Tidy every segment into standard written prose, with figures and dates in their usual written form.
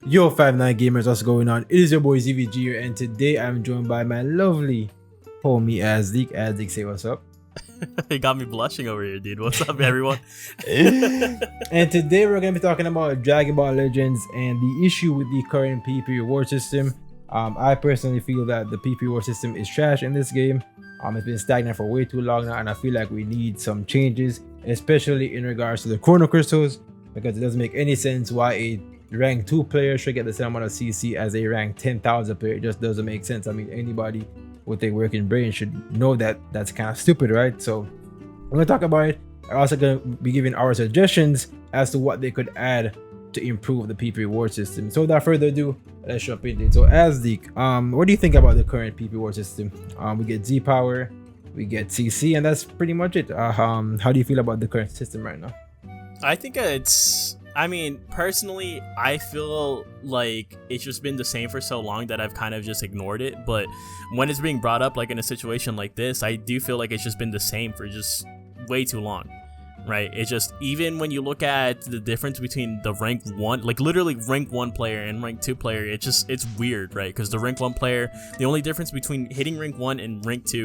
Yo, 5 9 gamers, what's going on? It is your boy ZVG here, and today I'm joined by my lovely homie Azdik. Azdik, say what's up. It got me blushing over here, dude. What's up, everyone? And today we're gonna be talking about Dragon Ball Legends and the issue with the current PP reward system. I personally feel that the PP reward system is trash in this game. It's been stagnant for way too long now, and I feel like we need some changes, especially in regards to the chrono crystals, because it doesn't make any sense why a rank 2 player should get the same amount of CC as a rank 10,000 player. It just doesn't make sense. I mean, anybody with a working brain should know that that's kind of stupid, right? So we're gonna talk about it. I'm also gonna be giving our suggestions as to what they could add to improve the PP reward system. So without further ado, let's jump into it. So Azdik, what do you think about the current PP reward system? We get Z power, we get CC, and that's pretty much it. How do you feel about the current system right now? I think personally, I feel like it's just been the same for so long that I've kind of just ignored it. But when it's being brought up, like in a situation like this, I do feel like it's just been the same for just way too long, right? It's just, even when you look at the difference between the rank 1, like literally rank 1 player and rank 2 player, it's weird, right? Because the rank 1 player, the only difference between hitting rank 1 and rank 2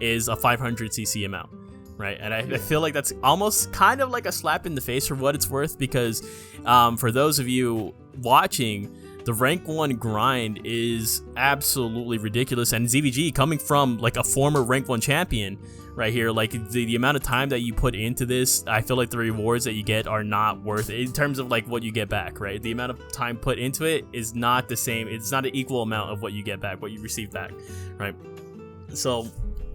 is a 500 CC amount. Right, and I feel like that's almost kind of like a slap in the face for what it's worth, because for those of you watching, the rank 1 grind is absolutely ridiculous. And ZVG, coming from like a former rank 1 champion right here, like the amount of time that you put into this, I feel like the rewards that you get are not worth it in terms of like what you get back, right? The amount of time put into it is not the same. It's not an equal amount of what you get back, what you receive back, right? So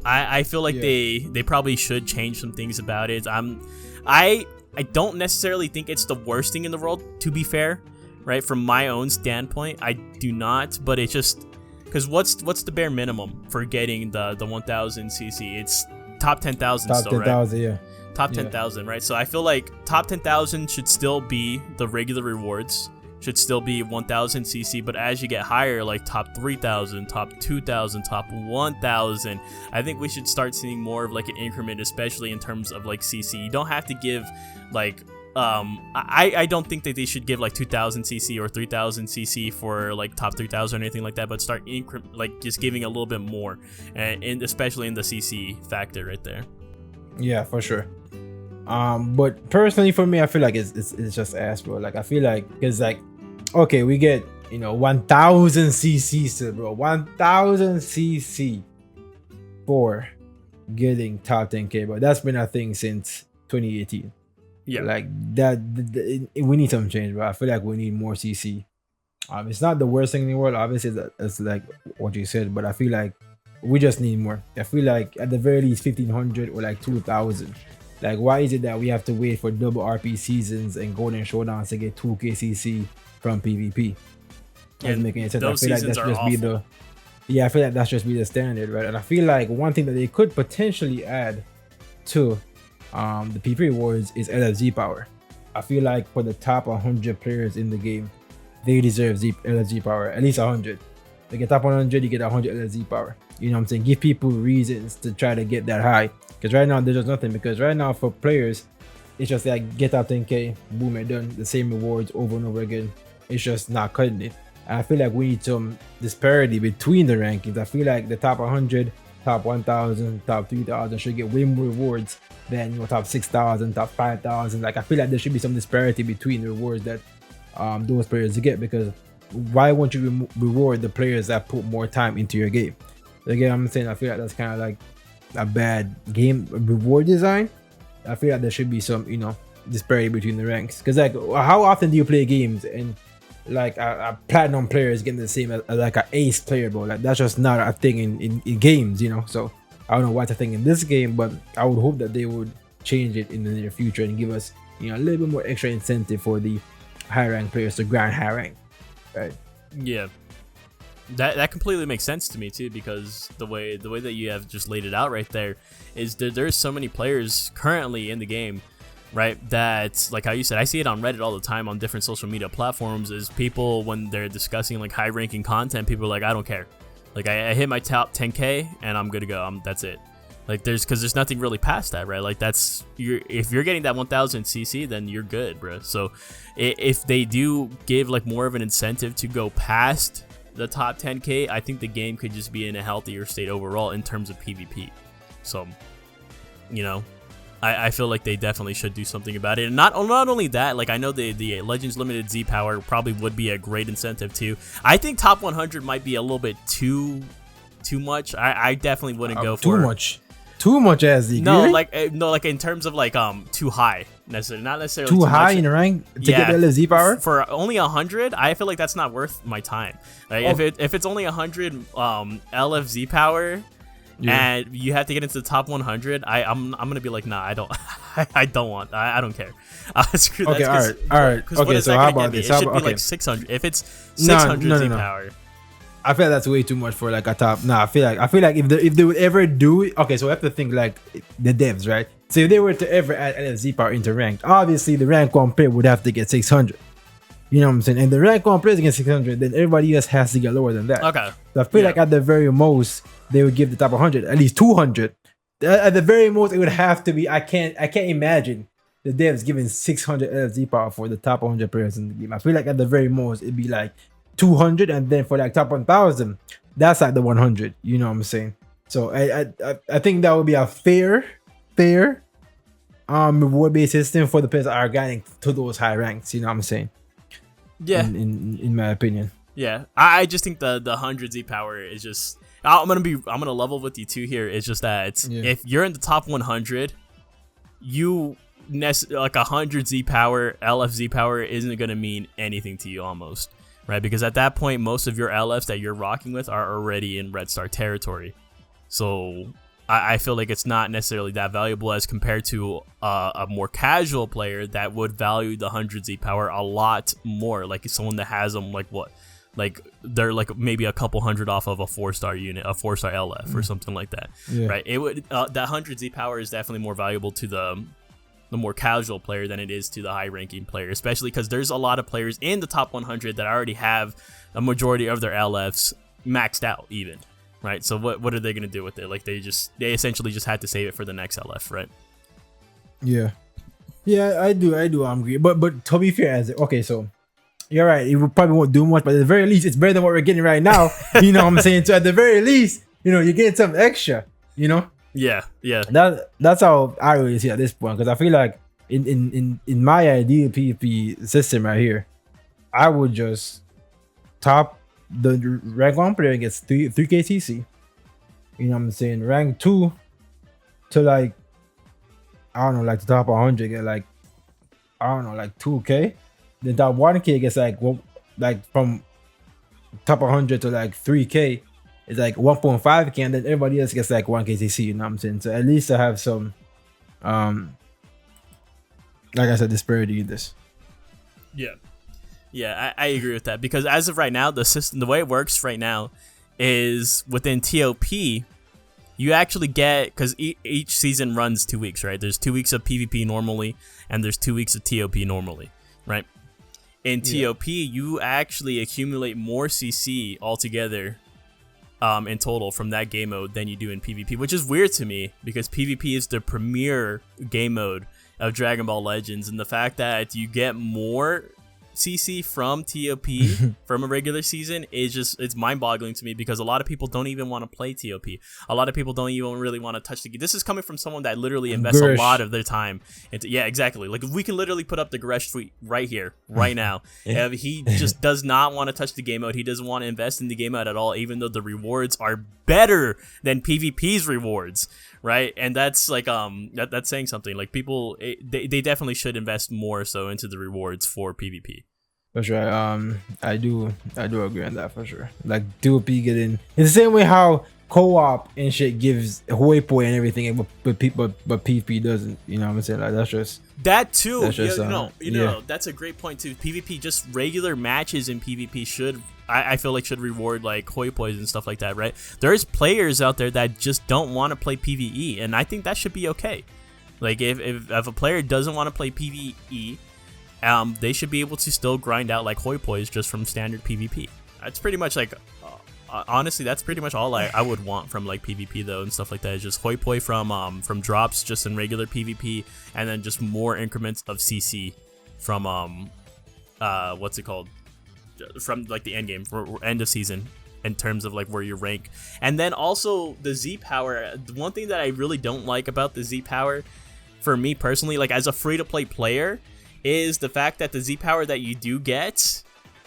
I feel like they probably should change some things about it. I don't necessarily think it's the worst thing in the world, to be fair, right? From my own standpoint, I do not. But it's just because what's the bare minimum for getting the 1000 CC? It's top 10,000 still, 10,000, right? yeah. Top 10,000, right? So I feel like top 10,000 should still be the regular rewards. Should still be 1000 CC, but as you get higher, like top 3000, top 2000, top 1000, I think we should start seeing more of like an increment, especially in terms of like CC. You don't have to give like I don't think that they should give like 2000 CC or 3000 CC for like top 3000 or anything like that, but start like just giving a little bit more, and especially in the CC factor right there. Yeah, for sure. But personally for me, I feel like it's just ass, bro. Like I feel like it's like, okay, we get 1000 CC still, bro. 1000 CC for getting top 10k, but that's been a thing since 2018. Yeah, like that we need some change, bro. I feel like we need more CC. It's not the worst thing in the world, obviously. It's like what you said, but I feel like we just need more. I feel like at the very least 1500 or like 2000. Like, why is it that we have to wait for double RP seasons and golden showdowns to get 2k CC from PvP? Doesn't make any sense. I feel like that's just be the I feel like that's just be the standard, right? And I feel like one thing that they could potentially add to the PP rewards is LFZ power. I feel like for the top 100 players in the game, they deserve LFZ power, at least 100. They get top 100, you get 100 LFZ power. You know what I'm saying? Give people reasons to try to get that high. Because right now, there's just nothing. Because right now, for players, it's just like get top 10k, boom, it done. The same rewards over and over again. It's just not cutting it. And I feel like we need some disparity between the rankings. I feel like the top 100, top 1000, top 3000 should get way more rewards than top 6000, top 5000. Like, I feel like there should be some disparity between the rewards that those players get. Because why won't you reward the players that put more time into your game? Again, I'm saying I feel like that's kind of like a bad game reward design. I feel like there should be some disparity between the ranks, because like, how often do you play games and like a platinum player is getting the same as like an ace player, bro? Like, that's just not a thing in games, so I don't know what's a thing in this game, but I would hope that they would change it in the near future and give us a little bit more extra incentive for the high rank players to grind high rank, right? Yeah, that completely makes sense to me too, because the way that you have just laid it out right there is that there's so many players currently in the game, right, that, like how you said, I see it on Reddit all the time, on different social media platforms, is people, when they're discussing like high ranking content, people are like, I don't care, like I hit my top 10k and I'm good to go, that's it. Like because there's nothing really past that, right? Like if you're getting that 1000 CC, then you're good, bro. So if they do give like more of an incentive to go past the top 10k, I think the game could just be in a healthier state overall in terms of PvP. So, you know, I feel like they definitely should do something about it. And not only that, like I know the Legends Limited Z Power probably would be a great incentive too. I think top 100 might be a little bit too much. I definitely wouldn't go for too much as Z. No, really? like in terms of like too high necessarily, not necessarily too high much. in the rank to get the LFZ power for only 100. I feel like that's not worth my time. Like if it's only 100 LFZ power. Yeah. And you have to get into the top 100. I'm gonna be like, nah, I don't, I don't want, I don't care. Screw that. Okay, all right. Okay, so how about this? It should be like 600. If it's 600 Z power, I feel that's way too much for like a top. Nah, I feel like if they would ever do it, okay, so I have to think like the devs, right? So if they were to ever add LFZ power into ranked, obviously the rank 1 player would have to get 600. You know what I'm saying? And the rank 1 player gets 600, then everybody else has to get lower than that. Okay. So I feel like at the very most they would give the top 100 at least 200. At the very most, it would have to be. I can't imagine the devs giving 600 LFZ power for the top 100 players in the game. I feel like at the very most it'd be like 200, and then for like top 1000, that's like the 100. You know what I'm saying? So I think that would be a fair reward based system for the players that are getting to those high ranks. You know what I'm saying? Yeah. In my opinion. Yeah, I just think the 100 Z power is just. I'm gonna level with you too here. It's just that if you're in the top 100, like 100 Z power, LFZ power isn't gonna mean anything to you almost, right? Because at that point, most of your LFs that you're rocking with are already in Red Star territory. So I feel like it's not necessarily that valuable as compared to a more casual player that would value the 100 Z power a lot more. Like someone that has them like what? Like they're like maybe a couple hundred off of a 4-star unit, a 4-star LF or something like that, right? It would that 100 Z power is definitely more valuable to the more casual player than it is to the high ranking player, especially because there's a lot of players in the top 100 that already have a majority of their LFs maxed out even, right? So what are they gonna do with it? Like they essentially just had to save it for the next LF, right? Yeah, I do agree, but to be fair, okay, so. You're right. It probably won't do much, but at the very least, it's better than what we're getting right now. You know what I'm saying? So at the very least, you know, you're getting something extra. You know? Yeah. That's how I really see it at this point, because I feel like in my ideal PvP system right here, I would just top the rank 1 player gets 3k CC. You know what I'm saying? Rank 2 to like I don't know, like the top 100 get like I don't know, like 2k. The top 1k gets like from top 100 to like 3k is like 1.5k, and then everybody else gets like 1k CC. You know what I'm saying? So at least I have some like I said, disparity in this. Yeah, I agree with that, because as of right now, the system, the way it works right now is within TOP you actually get, because each season runs 2 weeks, right? There's 2 weeks of PvP normally, and there's 2 weeks of TOP normally, right? In TOP, you actually accumulate more CC altogether in total from that game mode than you do in PvP, which is weird to me because PvP is the premier game mode of Dragon Ball Legends, and the fact that you get more CC from TOP from a regular season is just, it's mind-boggling to me, because a lot of people don't even want to play TOP. A lot of people don't even really want to touch the game. This is coming from someone that literally invests a lot of their time into, yeah, exactly. Like we can literally put up the Gresh tweet right here, right now. He just does not want to touch the game mode. He doesn't want to invest in the game mode at all, even though the rewards are better than PvP's rewards, right? And that's like that's saying something. Like people, they definitely should invest more so into the rewards for PvP. For sure. I do agree on that for sure. Like DOP getting in the same way how co-op and shit gives Huepo and everything, but PvP doesn't. You know what I'm saying? Like that's just that too. That's just, that's a great point too. PvP, just regular matches in PvP should, I feel like, should reward like Huepoes and stuff like that, right? There's players out there that just don't want to play PvE, and I think that should be okay. Like if a player doesn't want to play PvE, they should be able to still grind out like Hoi Pois just from standard PvP. That's pretty much like honestly, that's pretty much all I would want from like PvP though and stuff like that. Is just hoi poi from drops just in regular PvP, and then just more increments of CC from what's it called, from like the end game for end of season in terms of like where you rank. And then also the Z power. One thing that I really don't like about the Z power, for me personally, like as a free to play player, is the fact that the Z power that you do get,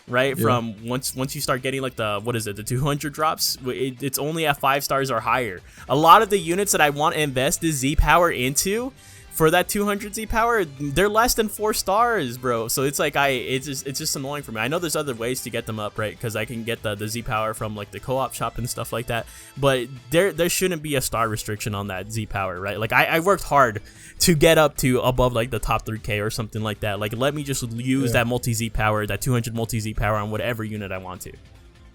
right, from once you start getting like the, what is it, the 200 drops, it's only at 5 stars or higher. A lot of the units that I want to invest the Z power into for that 200 Z power, they're less than 4 stars, bro. So it's like it's just annoying for me. I know there's other ways to get them up, right? Because I can get the Z power from like the co-op shop and stuff like that. But there shouldn't be a star restriction on that Z power, right? Like I worked hard to get up to above like the top 3K or something like that. Like let me just use that multi Z power, that 200 multi Z power on whatever unit I want to.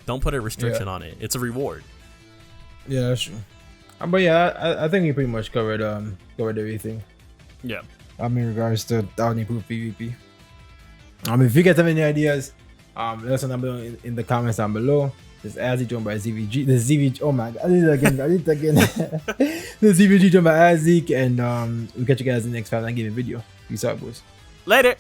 Don't put a restriction on it. It's a reward. Yeah, that's true. But yeah, I think we pretty much covered everything. Yeah. In regards to how to improve PvP. If you get have any ideas, let us know down below in the comments down below. This is Azzy joined by ZVG. The ZVG. Oh my god, I did it again. The ZVG joined by Azzy, and we'll catch you guys in the next 5 gaming video. Peace out, boys. Later.